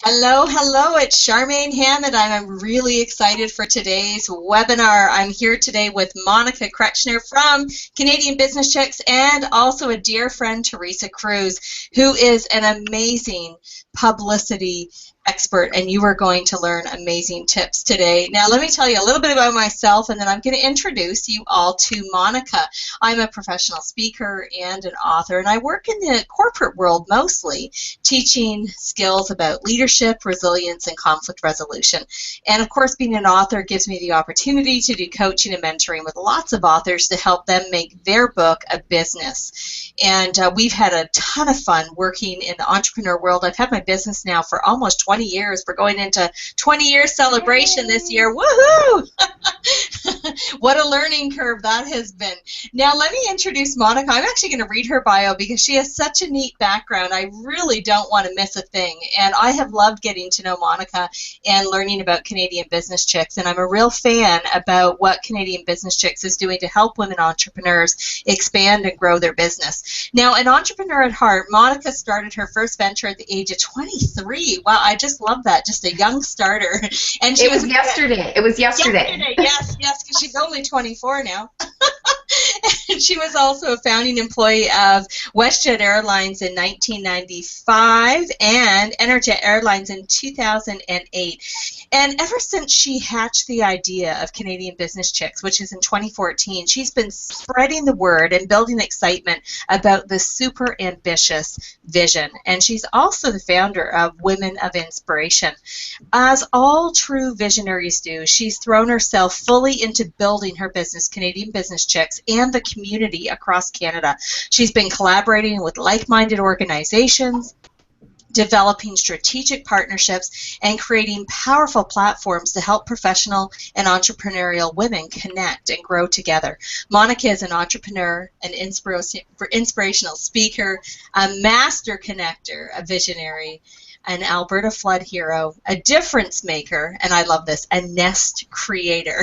Hello, hello, it's Charmaine Hammond. I'm really excited for today's webinar. I'm here today with Monica Kretschmer from Canadian Business Chicks and also a dear friend, Teresa Kruze, who is an amazing publicity expert, and you are going to learn amazing tips today. Now, let me tell you a little bit about myself, and then I'm going to introduce you all to Monica. I'm a professional speaker and an author, and I work in the corporate world mostly, teaching skills about leadership, resilience, and conflict resolution. And of course, being an author gives me the opportunity to do coaching and mentoring with lots of authors to help them make their book a business. And we've had a ton of fun working in the entrepreneur world. I've had my business now for almost 20 years. We're going into 20-year celebration this year. Woohoo! What a learning curve that has been. Now let me introduce Monica. I'm actually going to read her bio because she has such a neat background. I really don't want to miss a thing. And I have loved getting to know Monica and learning about Canadian Business Chicks. And I'm a real fan about what Canadian Business Chicks is doing to help women entrepreneurs expand and grow their business. Now, an entrepreneur at heart, Monica started her first venture at the age of 23. Wow, I just love that. Just a young starter. And she was yesterday. It was yesterday. Yes, because she's only 24 now. And she was also a founding employee of WestJet Airlines in 1995 and Enerjet Airlines in 2008. And ever since she hatched the idea of Canadian Business Chicks, which is in 2014, she's been spreading the word and building excitement about this super ambitious vision. And she's also the founder of Women of Inspiration. As all true visionaries do, she's thrown herself fully into building her business, Canadian Business Chicks, and the community across Canada. She's been collaborating with like-minded organizations, developing strategic partnerships, and creating powerful platforms to help professional and entrepreneurial women connect and grow together. Monica is an entrepreneur, an inspirational speaker, a master connector, a visionary, an Alberta flood hero, a difference maker, and I love this, a nest creator.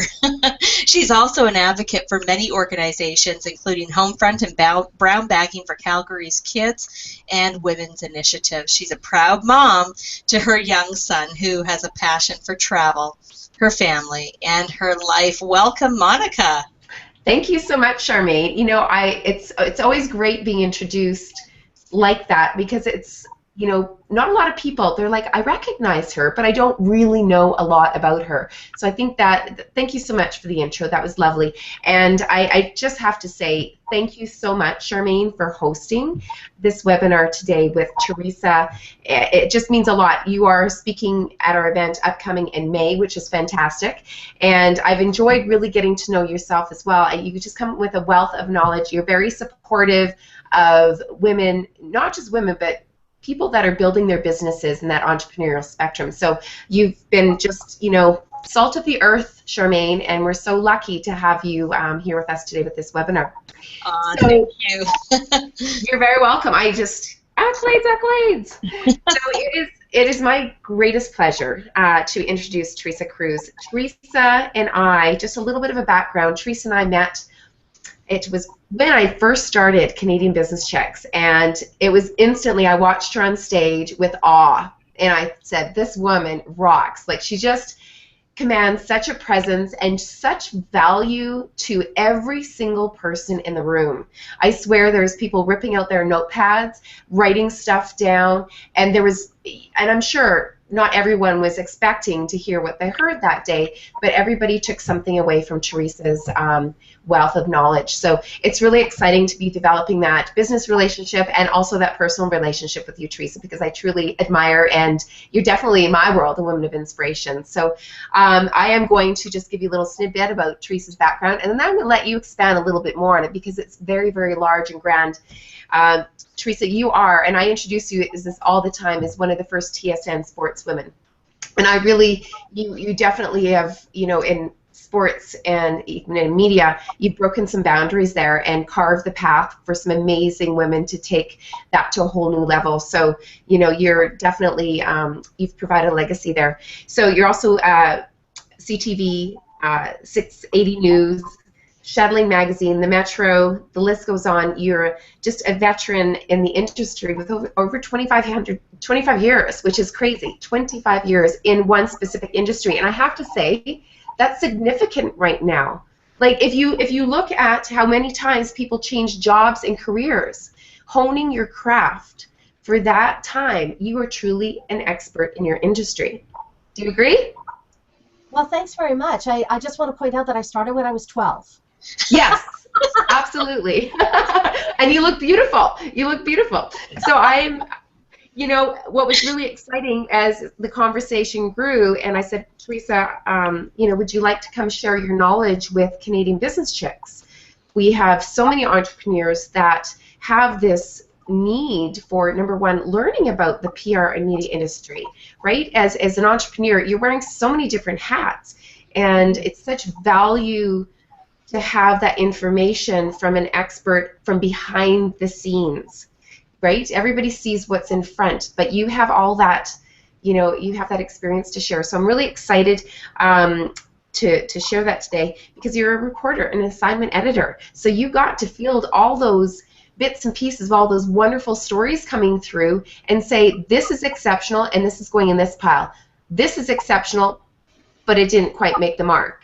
She's also an advocate for many organizations, including Homefront and Brown Bagging for Calgary's Kids and Women's Initiative. She's a proud mom to her young son who has a passion for travel, her family, and her life. Welcome, Monica. Thank you so much, Charmaine. You know, it's always great being introduced like that because it's, you know, not a lot of people, they're like, I recognize her, but I don't really know a lot about her. So I think that, thank you so much for the intro. That was lovely. And I just have to say thank you so much, Charmaine, for hosting this webinar today with Teresa. It just means a lot. You are speaking at our event upcoming in May, which is fantastic. And I've enjoyed really getting to know yourself as well. You just come with a wealth of knowledge. You're very supportive of women, not just women, but people that are building their businesses in that entrepreneurial spectrum. So you've been just, you know, salt of the earth, Charmaine, and we're so lucky to have you here with us today with this webinar. So, thank you. You're very welcome. Accolades. So it is my greatest pleasure to introduce Teresa Kruze. Teresa and I, just a little bit of a background, Teresa and I met, it was when I first started Canadian Business Chicks, and it was instantly, I watched her on stage with awe, and I said, this woman rocks. Like, she just commands such a presence and such value to every single person in the room. I swear there's people ripping out their notepads, writing stuff down, and I'm sure not everyone was expecting to hear what they heard that day, but everybody took something away from Teresa's wealth of knowledge. So it's really exciting to be developing that business relationship and also that personal relationship with you, Teresa, because I truly admire, and you're definitely, in my world, a woman of inspiration. So I am going to just give you a little snippet about Teresa's background, and then I'm going to let you expand a little bit more on it because it's very, very large and grand. Teresa, you are, and I introduce you as this all the time, as one of the first TSN sportswomen. And I really, you definitely have, you know, in sports and even in media, you've broken some boundaries there and carved the path for some amazing women to take that to a whole new level. So, you know, you're definitely, you've provided a legacy there. So you're also CTV, 680 News, Chatelaine Magazine, the Metro, the list goes on. You're just a veteran in the industry with over 25 years, which is crazy. 25 years in one specific industry. And I have to say, that's significant right now. Like if you look at how many times people change jobs and careers, honing your craft for that time, you are truly an expert in your industry. Do you agree? Well, thanks very much. I just want to point out that I started when I was 12. Yes, absolutely. And you look beautiful. You look beautiful. So what was really exciting as the conversation grew, and I said, Teresa, would you like to come share your knowledge with Canadian Business Chicks? We have so many entrepreneurs that have this need for, number one, learning about the PR and media industry, right? As an entrepreneur, you're wearing so many different hats, and it's such value to have that information from an expert from behind the scenes, right? Everybody sees what's in front, but you have all that, you have that experience to share. So I'm really excited to share that today, because you're a reporter, an assignment editor. So you got to field all those bits and pieces of all those wonderful stories coming through and say, this is exceptional and this is going in this pile. This is exceptional, but it didn't quite make the mark.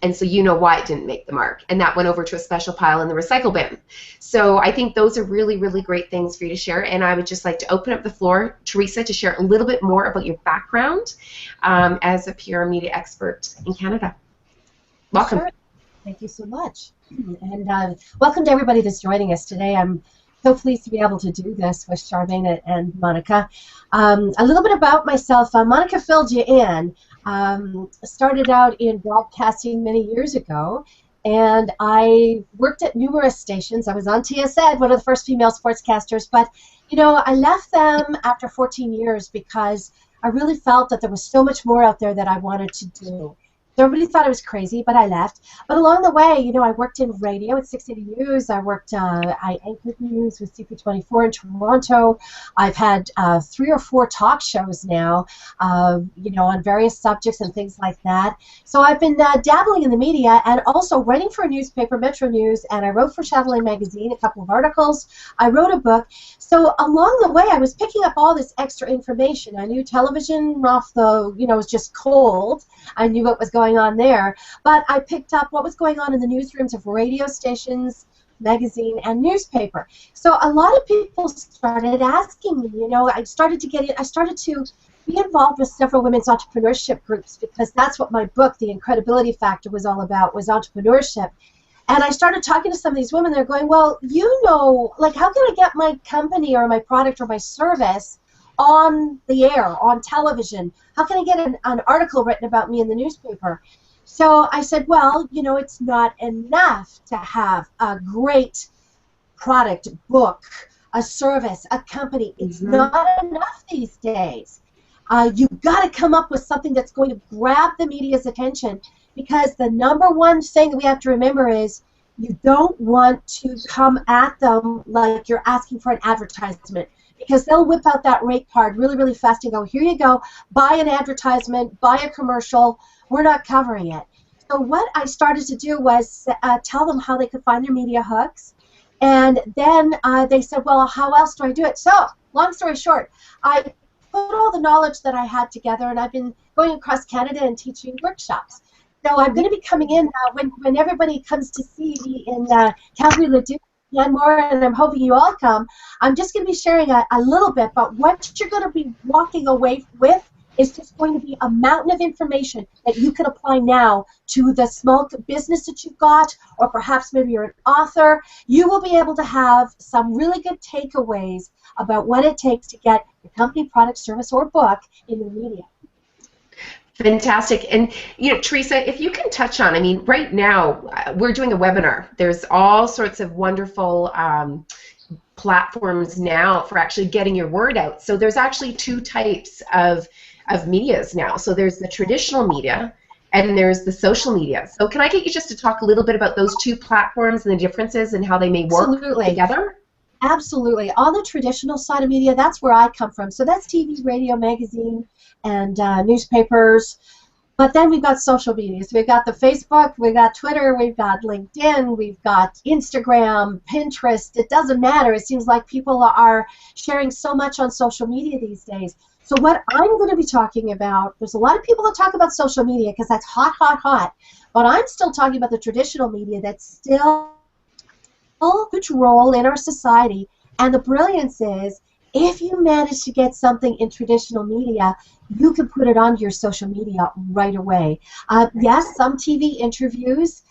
And so you know why it didn't make the mark. And that went over to a special pile in the recycle bin. So I think those are really, really great things for you to share. And I would just like to open up the floor, Teresa, to share a little bit more about your background as a PR media expert in Canada. Welcome. Sure. Thank you so much. And welcome to everybody that's joining us today. I'm so pleased to be able to do this with Charmaine and Monica. A little bit about myself. Monica filled you in. Started out in broadcasting many years ago, and I worked at numerous stations. I was on TSN, one of the first female sportscasters, but I left them after 14 years because I really felt that there was so much more out there that I wanted to do. Everybody thought I was crazy, but I left. But along the way, I worked in radio at 680 News. I anchored news with CP24 in Toronto. I've had 3 or 4 talk shows now, on various subjects and things like that. So I've been dabbling in the media and also writing for a newspaper, Metro News, and I wrote for Chatelaine Magazine, a couple of articles. I wrote a book. So along the way, I was picking up all this extra information. I knew television off the, was just cold. I knew what was going on there, but I picked up what was going on in the newsrooms of radio stations, magazine, and newspaper. So a lot of people started asking me, I started to be involved with several women's entrepreneurship groups, because that's what my book, The Incredibility Factor, was all about, was entrepreneurship. And I started talking to some of these women. They're going, well, how can I get my company or my product or my service on the air, on television? How can I get an article written about me in the newspaper? So I said, well, it's not enough to have a great product, book, a service, a company. It's not enough these days. You've got to come up with something that's going to grab the media's attention, because the number one thing that we have to remember is you don't want to come at them like you're asking for an advertisement, because they'll whip out that rate card really, really fast and go, here you go, buy an advertisement, buy a commercial, we're not covering it. So what I started to do was tell them how they could find their media hooks, and then they said, well, how else do I do it? So, long story short, I put all the knowledge that I had together, and I've been going across Canada and teaching workshops. So I'm going to be coming in when everybody comes to see me in Calgary-Leduc, Canmore, and I'm hoping you all come. I'm just going to be sharing a little bit, but what you're going to be walking away with is just going to be a mountain of information that you can apply now to the small business that you've got, or perhaps maybe you're an author. You will be able to have some really good takeaways about what it takes to get your company, product, service, or book in the media. Fantastic. And, Teresa, if you can touch on, right now we're doing a webinar. There's all sorts of wonderful platforms now for actually getting your word out. So there's actually 2 types of medias now. So there's the traditional media and there's the social media. So can I get you just to talk a little bit about those 2 platforms and the differences and how they may work together? Absolutely. On the traditional side of media, that's where I come from. So that's TV, radio, magazine, and newspapers. But then we've got social media. So we've got the Facebook, we've got Twitter, we've got LinkedIn, we've got Instagram, Pinterest. It doesn't matter. It seems like people are sharing so much on social media these days. So what I'm going to be talking about, there's a lot of people that talk about social media because that's hot, hot, hot. But I'm still talking about the traditional media that's still a huge role in our society. And the brilliance is, if you manage to get something in traditional media, you can put it on your social media right away. Yes, some TV interviews,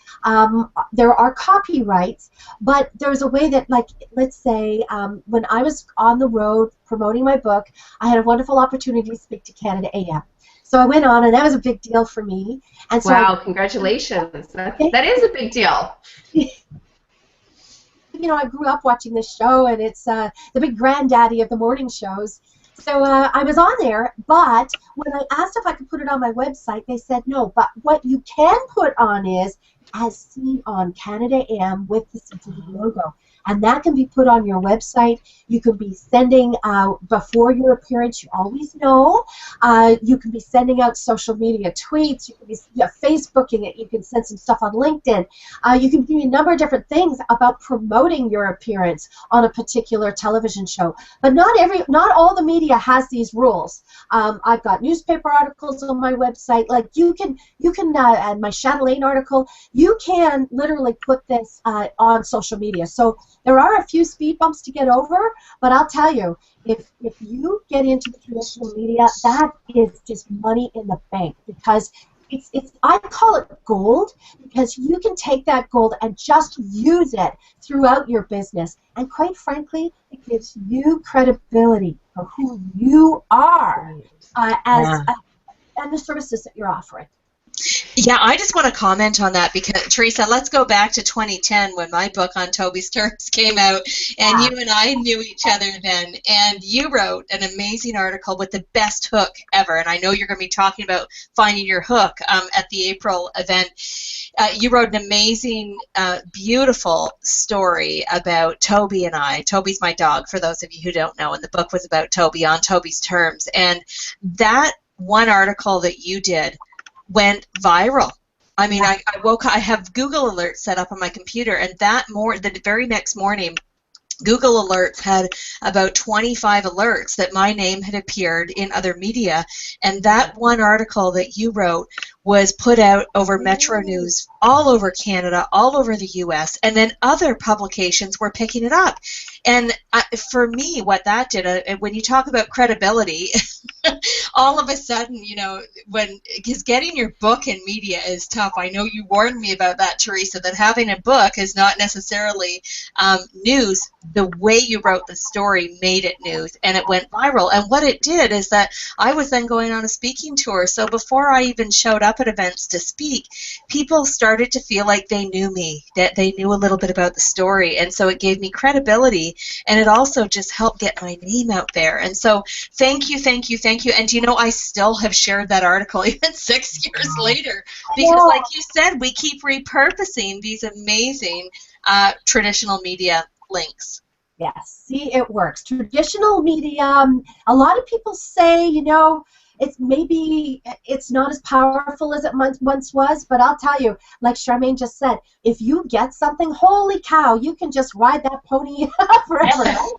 there are copyrights, but there's a way that, like, let's say, when I was on the road promoting my book, I had a wonderful opportunity to speak to Canada AM. So I went on, and that was a big deal for me. And so wow, congratulations. That is a big deal. You know, I grew up watching this show, and it's the big granddaddy of the morning shows. So I was on there, but when I asked if I could put it on my website, they said no. But what you can put on is, as seen on Canada AM with the CTV logo. And that can be put on your website. You can be sending before your appearance, you always know. You can be sending out social media tweets. You can be Facebooking it. You can send some stuff on LinkedIn. You can do a number of different things about promoting your appearance on a particular television show. But not all the media has these rules. I've got newspaper articles on my website. Like you can and my Chatelaine article, you can literally put this on social media. So there are a few speed bumps to get over, but I'll tell you, if you get into the traditional media, that is just money in the bank, because it's I call it gold, because you can take that gold and just use it throughout your business. And quite frankly, it gives you credibility for who you are and the services that you're offering. Yeah, I just want to comment on that because, Teresa, let's go back to 2010 when my book On Toby's Terms came out, and you and I knew each other then, and you wrote an amazing article with the best hook ever, and I know you're going to be talking about finding your hook at the April event. You wrote an amazing, beautiful story about Toby and I. Toby's my dog, for those of you who don't know, and the book was about Toby, On Toby's Terms, and that one article that you did went viral. I mean, I woke up, I have Google Alerts set up on my computer, and the very next morning, Google Alerts had about 25 alerts that my name had appeared in other media, and that one article that you wrote was put out over Metro News all over Canada, all over the U.S., and then other publications were picking it up. And for me, what that did, when you talk about credibility, all of a sudden, you know, because getting your book in media is tough. I know you warned me about that, Teresa, that having a book is not necessarily news. The way you wrote the story made it news, and it went viral. And what it did is that I was then going on a speaking tour. So before I even showed up at events to speak, people started to feel like they knew me, that they knew a little bit about the story. And so it gave me credibility, and it also just helped get my name out there. And so thank you, thank you, thank you. And you know, I still have shared that article even 6 years later, because like you said, we keep repurposing these amazing traditional media links. Yes, see, it works. Traditional media, a lot of people say, you know, it's not as powerful as it once was, but I'll tell you, like Charmaine just said, if you get something, holy cow, you can just ride that pony forever, right?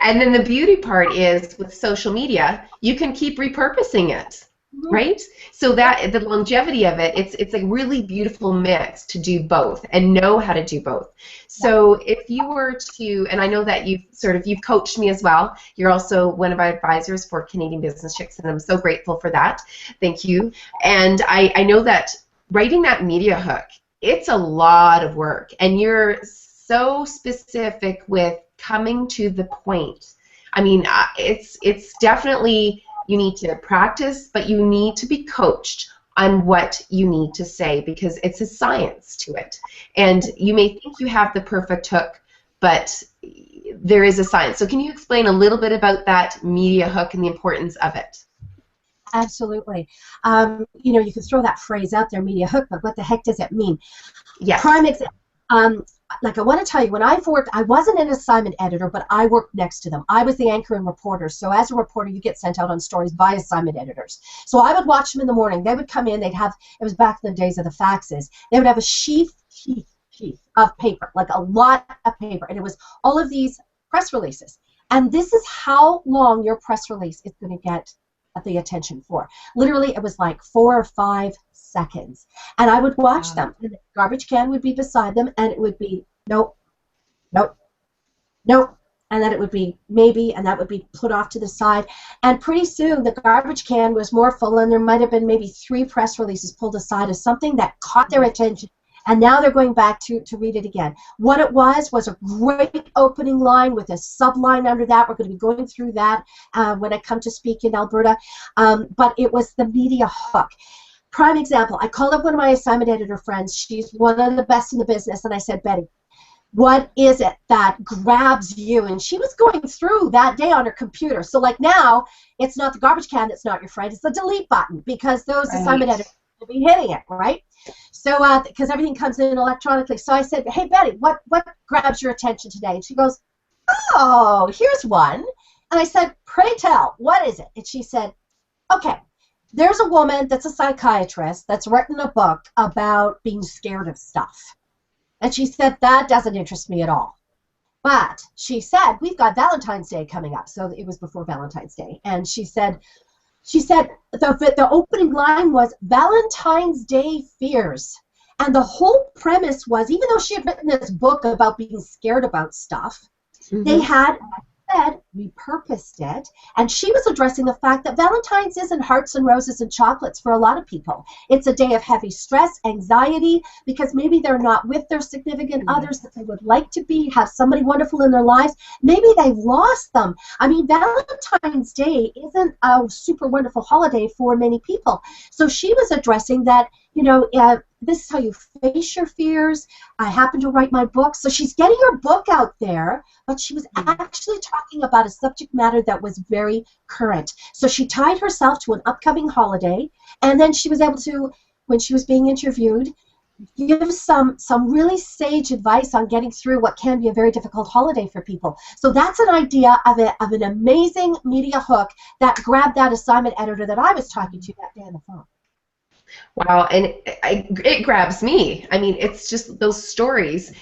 And then the beauty part is, with social media, you can keep repurposing it, right? So that the longevity of it, it's a really beautiful mix to do both and know how to do both. So if you were to, and I know that you've coached me as well. You're also one of our advisors for Canadian Business Chicks, and I'm so grateful for that. Thank you. And I know that writing that media hook, it's a lot of work, and you're so specific with coming to the point. I mean, it's definitely, you need to practice, but you need to be coached on what you need to say, because it's a science to it. And you may think you have the perfect hook, but there is a science. So can you explain a little bit about that media hook and the importance of it? Absolutely. You know, you can throw that phrase out there, media hook, but what the heck does it mean? Yes. Prime example. like I want to tell you, when I've worked, I wasn't an assignment editor, but I worked next to them. I was the anchor and reporter. So as a reporter, you get sent out on stories by assignment editors. So I would watch them in the morning. They would come in. They'd have, it was back in the days of the faxes. They would have a sheaf of paper, like a lot of paper. And it was all of these press releases. And this is how long your press release is going to get the attention for. Literally, it was like 4 or 5 seconds. And I would watch them. And the garbage can would be beside them, and it would be nope, nope, nope. And then it would be maybe, and that would be put off to the side. And pretty soon, the garbage can was more full, and there might have been maybe 3 press releases pulled aside as something that caught their attention. And now they're going back to read it again. What it was a great opening line with a subline under that. We're going to be going through that when I come to speak in Alberta. But it was the media hook. Prime example, I called up one of my assignment editor friends. She's one of the best in the business. And I said, Betty, what is it that grabs you? And she was going through that day on her computer. So like now, it's not the garbage can that's not your friend. It's the delete button, because those assignment editors will be hitting it, right? So, because everything comes in electronically. So I said, hey, Betty, what grabs your attention today? And she goes, oh, here's one. And I said, pray tell, what is it? And she said, okay, there's a woman that's a psychiatrist that's written a book about being scared of stuff. And she said, that doesn't interest me at all. But she said, we've got Valentine's Day coming up. So it was before Valentine's Day. And she said the opening line was Valentine's Day fears. And the whole premise was, even though she had written this book about being scared about stuff, they had repurposed it, and she was addressing the fact that Valentine's isn't hearts and roses and chocolates for a lot of people. It's a day of heavy stress, anxiety, because maybe they're not with their significant others that they would like to be, have somebody wonderful in their lives. Maybe they've lost them. I mean, Valentine's Day isn't a super wonderful holiday for many people. So she was addressing that, this is how you face your fears. I happen to write my book. So she's getting her book out there, but she was actually talking about a subject matter that was very current. So she tied herself to an upcoming holiday, and then she was able to, when she was being interviewed, give some really sage advice on getting through what can be a very difficult holiday for people. So that's an idea of an amazing media hook that grabbed that assignment editor that I was talking to that day on the phone. Wow, and it grabs me. I mean, it's just those stories,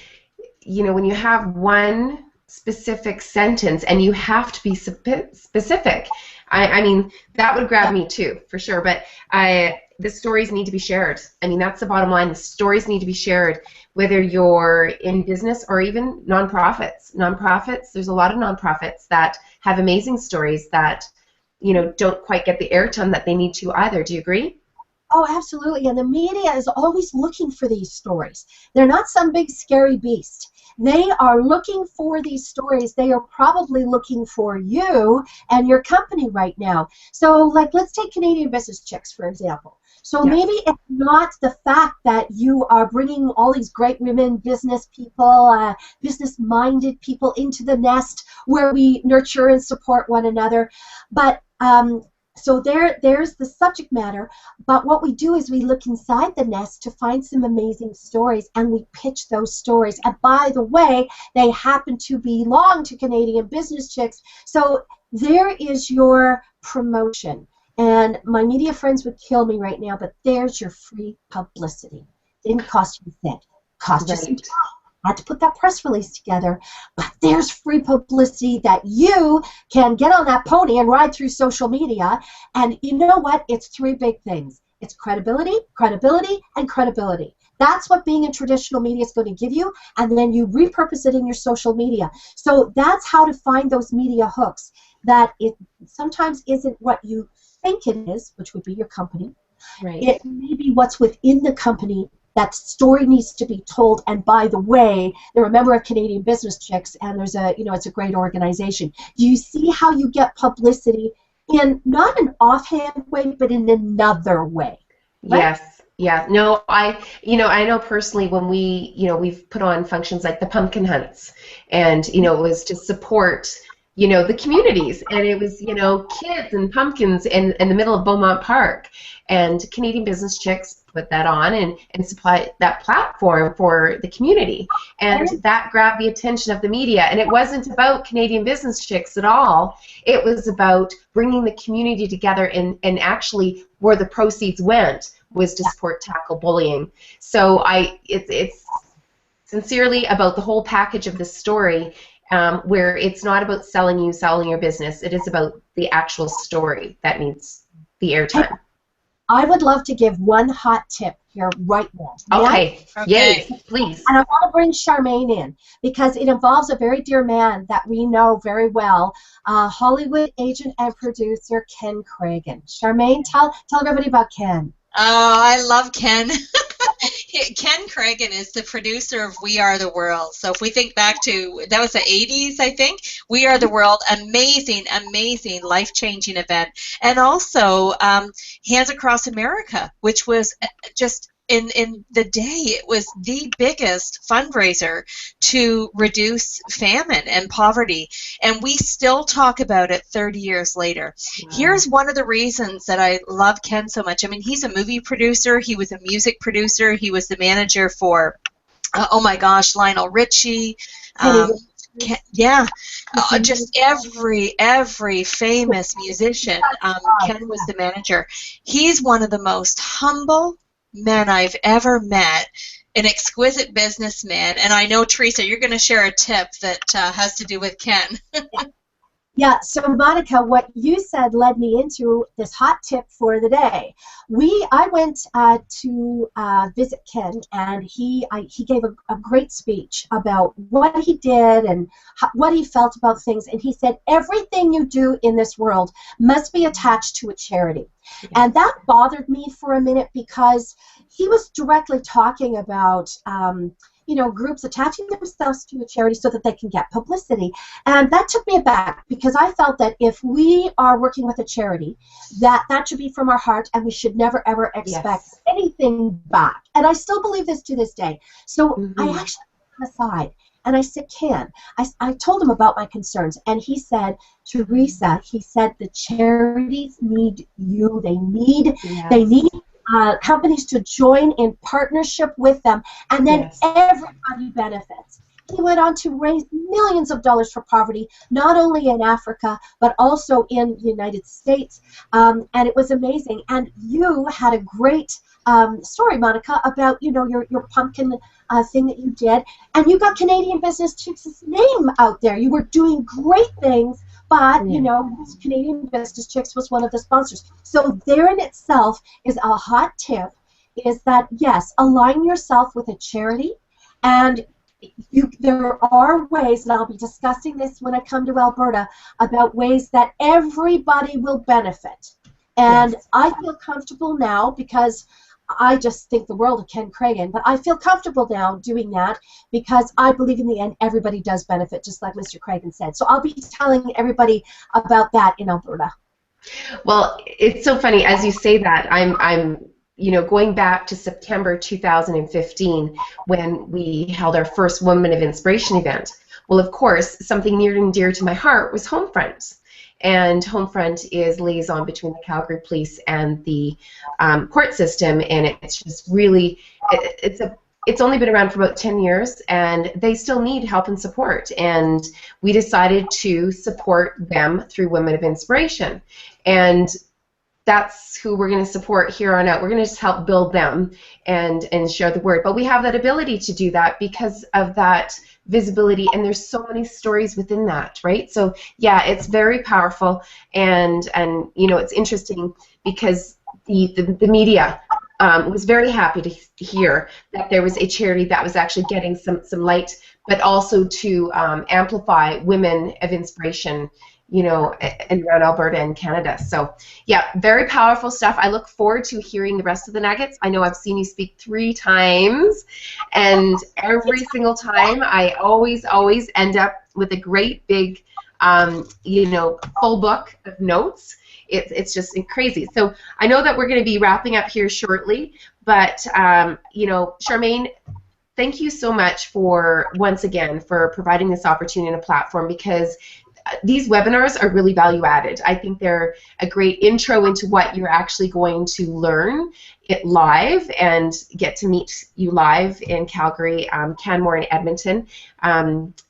when you have one specific sentence and you have to be specific. I mean, that would grab me too, for sure. But the stories need to be shared. I mean, that's the bottom line. The stories need to be shared, whether you're in business or even nonprofits. There's a lot of nonprofits that have amazing stories that, don't quite get the airtime that they need to either. Do you agree? Oh, absolutely. And the media is always looking for these stories. They're not some big scary beast. They are looking for these stories. They are probably looking for you and your company right now. So, like, let's take Canadian Business Chicks, for example. So maybe it's not the fact that you are bringing all these great women, business people, business-minded people into the nest where we nurture and support one another, but so there's the subject matter, but what we do is we look inside the nest to find some amazing stories, and we pitch those stories. And by the way, they happen to belong to Canadian Business Chicks. So there is your promotion. And my media friends would kill me right now, but there's your free publicity. Didn't cost you a cent. Cost you some time. Had to put that press release together, but there's free publicity that you can get on that pony and ride through social media. And you know what? It's 3 big things. It's credibility, credibility, and credibility. That's what being in traditional media is going to give you, and then you repurpose it in your social media. So that's how to find those media hooks, that it sometimes isn't what you think it is, which would be your company. Right. It may be what's within the company. That story needs to be told, and by the way, they're a member of Canadian Business Chicks, and there's it's a great organization. Do you see how you get publicity in not an offhand way, but in another way? Right? Yes. Yeah. No, I know personally when we've put on functions like the pumpkin hunts, and it was to support the communities, and it was kids and pumpkins in the middle of Beaumont Park, and Canadian Business Chicks put that on and supply that platform for the community. And that grabbed the attention of the media. And it wasn't about Canadian Business Chicks at all. It was about bringing the community together, and actually where the proceeds went was to support tackle bullying. So it's sincerely about the whole package of this story, where it's not about selling your business. It is about the actual story that needs the airtime. I would love to give one hot tip here right now. Okay. Yes, please. And I want to bring Charmaine in because it involves a very dear man that we know very well, Hollywood agent and producer Ken Cragen. Charmaine, tell everybody about Ken. Oh, I love Ken. Ken Cragen is the producer of We Are the World. So if we think back to, that was the 80s, I think, We Are the World, amazing, amazing, life-changing event. And also Hands Across America, which was just, in the day, it was the biggest fundraiser to reduce famine and poverty. And we still talk about it 30 years later. Wow. Here's one of the reasons that I love Ken so much. I mean, he's a movie producer. He was a music producer. He was the manager for, oh my gosh, Lionel Richie. Just every famous musician, Ken was the manager. He's one of the most humble men I've ever met, an exquisite businessman, and I know, Teresa, you're going to share a tip that has to do with Ken. Yeah, so Monica, what you said led me into this hot tip for the day. I went to visit Ken, and he gave a great speech about what he did and what he felt about things, and he said everything you do in this world must be attached to a charity. And that bothered me for a minute because he was directly talking about groups attaching themselves to a charity so that they can get publicity. And that took me aback because I felt that if we are working with a charity, that should be from our heart, and we should never, ever expect anything back. And I still believe this to this day. So I actually put aside, and I said, Ken, I told him about my concerns, and he said, Teresa, he said, the charities need you. They need companies to join in partnership with them, and then everybody benefits. He went on to raise millions of dollars for poverty, not only in Africa, but also in the United States, and it was amazing. And you had a great story, Monica, about your pumpkin thing that you did, and you got Canadian Business Chicks' name out there. You were doing great things, but Canadian Business Chicks was one of the sponsors. So there in itself is a hot tip, is that yes, align yourself with a charity, and there are ways, and I'll be discussing this when I come to Alberta, about ways that everybody will benefit. And I feel comfortable now because I just think the world of Ken Cragen, but I feel comfortable now doing that because I believe in the end everybody does benefit, just like Mr. Cragen said. So I'll be telling everybody about that in Alberta. Well, it's so funny as you say that. I'm going back to September 2015 when we held our first Women of Inspiration event. Well, of course, something near and dear to my heart was Homefront. And Homefront is liaison between the Calgary Police and the court system, and it's just really, it's only been around for about 10 years, and they still need help and support. And we decided to support them through Women of Inspiration, and that's who we're going to support here on out. We're going to just help build them and share the word. But we have that ability to do that because of that visibility, and there's so many stories within that, right? So yeah, it's very powerful, and it's interesting because the media was very happy to hear that there was a charity that was actually getting some light, but also to amplify Women of Inspiration, around Alberta and Canada. So yeah, very powerful stuff. I look forward to hearing the rest of the nuggets. I know I've seen you speak 3 times, and every single time I always end up with a great big, full book of notes. It's just crazy. So I know that we're going to be wrapping up here shortly, but Charmaine, thank you so much once again for providing this opportunity and a platform, because these webinars are really value added. I think they're a great intro into what you're actually going to learn, it live and get to meet you live in Calgary, Canmore, and Edmonton.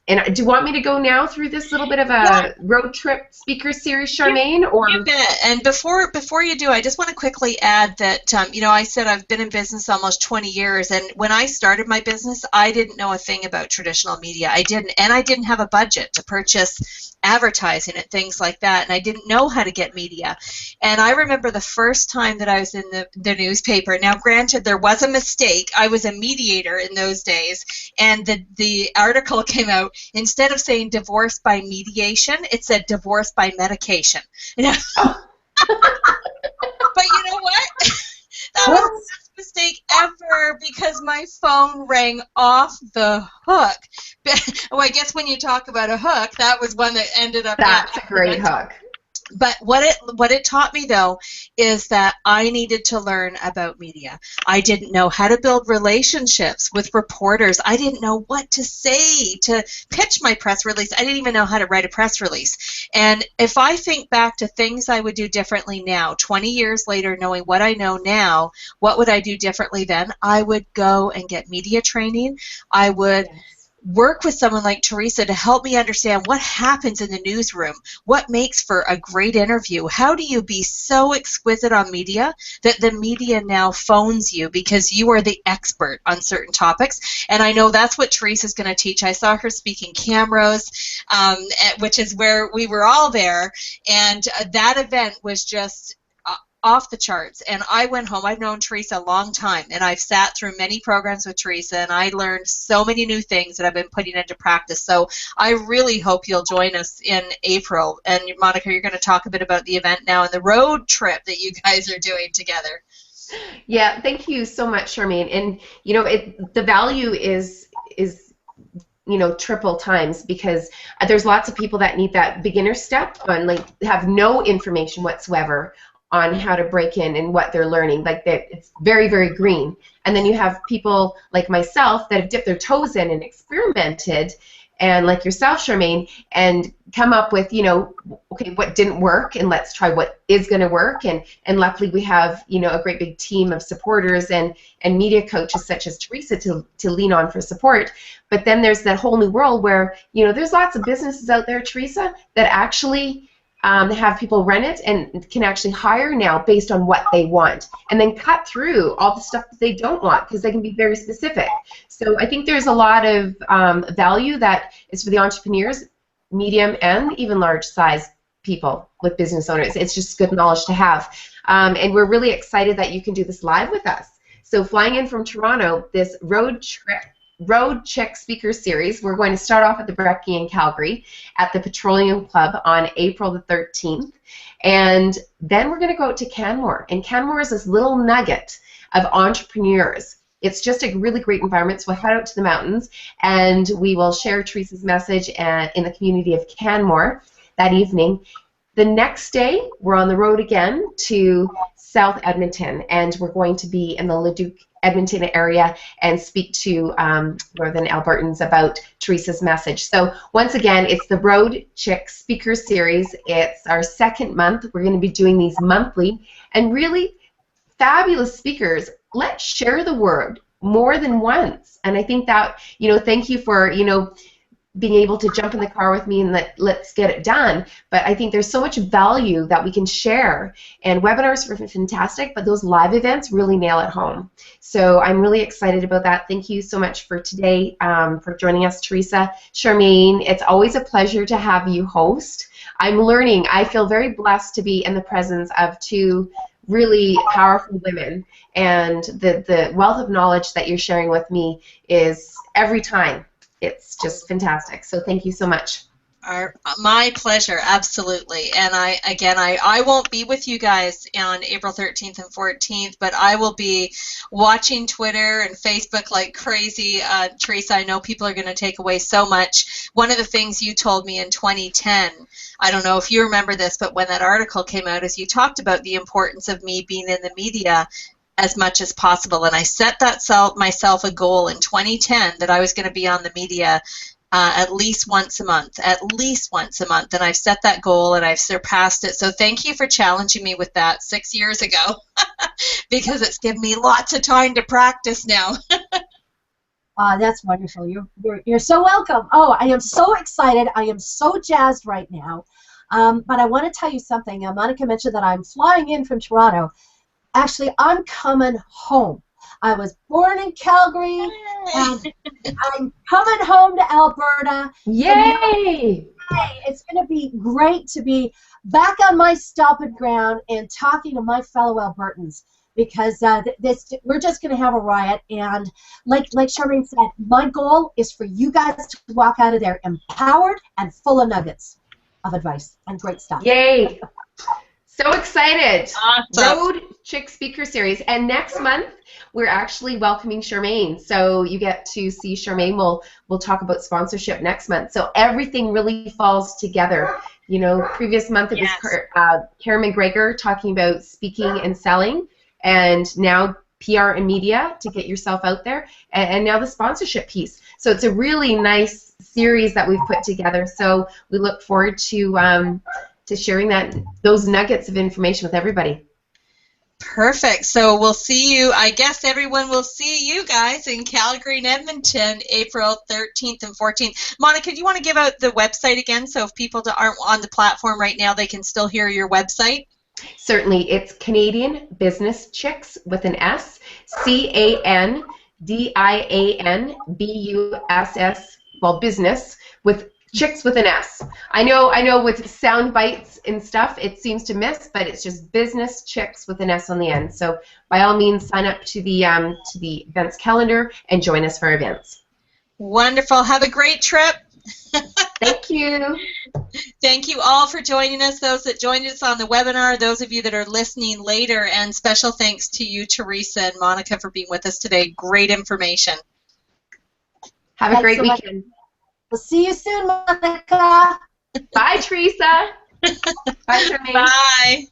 And do you want me to go now through this little bit of a road trip speaker series, Charmaine? Or you bet. And before you do, I just want to quickly add that I said I've been in business almost 20 years, and when I started my business, I didn't know a thing about traditional media. I didn't have a budget to purchase advertising and things like that, and I didn't know how to get media. And I remember the first time that I was in the newspaper. Now, granted, there was a mistake. I was a mediator in those days, and the article came out. Instead of saying divorce by mediation, it said divorce by medication. Oh. But you know what? That was the best mistake ever, because my phone rang off the hook. Oh, I guess when you talk about a hook, that was one that ended up. That's a great hook. But what it taught me, though, is that I needed to learn about media. I didn't know how to build relationships with reporters. I didn't know what to say to pitch my press release. I didn't even know how to write a press release. And if I think back to things I would do differently now, 20 years later, knowing what I know now, what would I do differently then? I would go and get media training. I would work with someone like Teresa to help me understand what happens in the newsroom, what makes for a great interview. How do you be so exquisite on media that the media now phones you because you are the expert on certain topics? And I know that's what Teresa's going to teach. I saw her speaking Camrose, which is where we were all there, and that event was just off the charts. And I went home. I've known Teresa a long time, and I've sat through many programs with Teresa, and I learned so many new things that I've been putting into practice. So I really hope you'll join us in April. And Monica, you're going to talk a bit about the event now and the road trip that you guys are doing together. Yeah, thank you so much, Charmaine. And the value is triple times, because there's lots of people that need that beginner step on, like, have no information whatsoever on how to break in and what they're learning. Like, that it's very, very green. And then you have people like myself that have dipped their toes in and experimented, and like yourself, Charmaine, and come up with, okay, what didn't work, and let's try what is going to work. And luckily we have, a great big team of supporters and media coaches such as Teresa to lean on for support. But then there's that whole new world where, there's lots of businesses out there, Teresa, that actually have people run it and can actually hire now based on what they want, and then cut through all the stuff that they don't want, because they can be very specific. So I think there's a lot of value that is for the entrepreneurs, medium and even large size people with business owners. It's just good knowledge to have. And we're really excited that you can do this live with us. So flying in from Toronto, this road check speaker series, we're going to start off at the Brecky in Calgary at the Petroleum Club on April the 13th, and then we're going to go out to Canmore. And Canmore is this little nugget of entrepreneurs. It's just a really great environment, so we'll head out to the mountains, and we will share Teresa's message in the community of Canmore that evening. The next day, we're on the road again to South Edmonton, and we're going to be in the Leduc, Edmonton area and speak to Northern Albertans about Teresa's message. So once again, it's the Road Chick Speaker Series. It's our second month. We're going to be doing these monthly, and really fabulous speakers. Let's share the word more than once. And I think that, thank you for, being able to jump in the car with me and let's get it done. But I think there's so much value that we can share, and webinars are fantastic, but those live events really nail it home. So I'm really excited about that. Thank you so much for today, for joining us, Teresa. Charmaine, it's always a pleasure to have you host. I'm learning. I feel very blessed to be in the presence of two really powerful women, and the wealth of knowledge that you're sharing with me is every time. It's just fantastic. So thank you so much. My pleasure, absolutely. And I won't be with you guys on April 13th and 14th, but I will be watching Twitter and Facebook like crazy. Teresa, I know people are going to take away so much. One of the things you told me in 2010, I don't know if you remember this, but when that article came out, is you talked about the importance of me being in the media as much as possible, and I set myself a goal in 2010 that I was going to be on the media at least once a month, and I've set that goal and I've surpassed it. So thank you for challenging me with that 6 years ago. because it's given me lots of time to practice now. That's wonderful. You're so welcome. Oh, I am so excited. I am so jazzed right now. But I want to tell you something. Monica mentioned that I'm flying in from Toronto. Actually, I'm coming home. I was born in Calgary, and I'm coming home to Alberta. Yay! It's going to be great to be back on my stomping ground and talking to my fellow Albertans, because we're just going to have a riot. And like Charmaine said, my goal is for you guys to walk out of there empowered and full of nuggets of advice and great stuff. Yay! So excited. Awesome. Road Chick Speaker Series. And next month, we're actually welcoming Charmaine. So you get to see Charmaine. We'll talk about sponsorship next month. So everything really falls together. You know, previous month it was Karen McGregor talking about speaking and selling, and now PR and media to get yourself out there, and now the sponsorship piece. So it's a really nice series that we've put together. So we look forward to sharing those nuggets of information with everybody. Perfect. So we'll see you. I guess everyone will see you guys in Calgary and Edmonton, April 13th and 14th. Monica, do you want to give out the website again, so if people aren't on the platform right now, they can still hear your website? Certainly. It's Canadian Business Chicks with an S, CANDIANBUSS, well, business with Chicks with an S. I know with sound bites and stuff it seems to miss, but it's just Business Chicks with an S on the end. So by all means, sign up to the events calendar and join us for our events. Wonderful. Have a great trip. Thank you. Thank you all for joining us, those that joined us on the webinar, those of you that are listening later, and special thanks to you, Teresa and Monica, for being with us today. Great information. Have a great weekend. We'll see you soon, Monica. Bye, Teresa. Bye, Charmaine. Bye.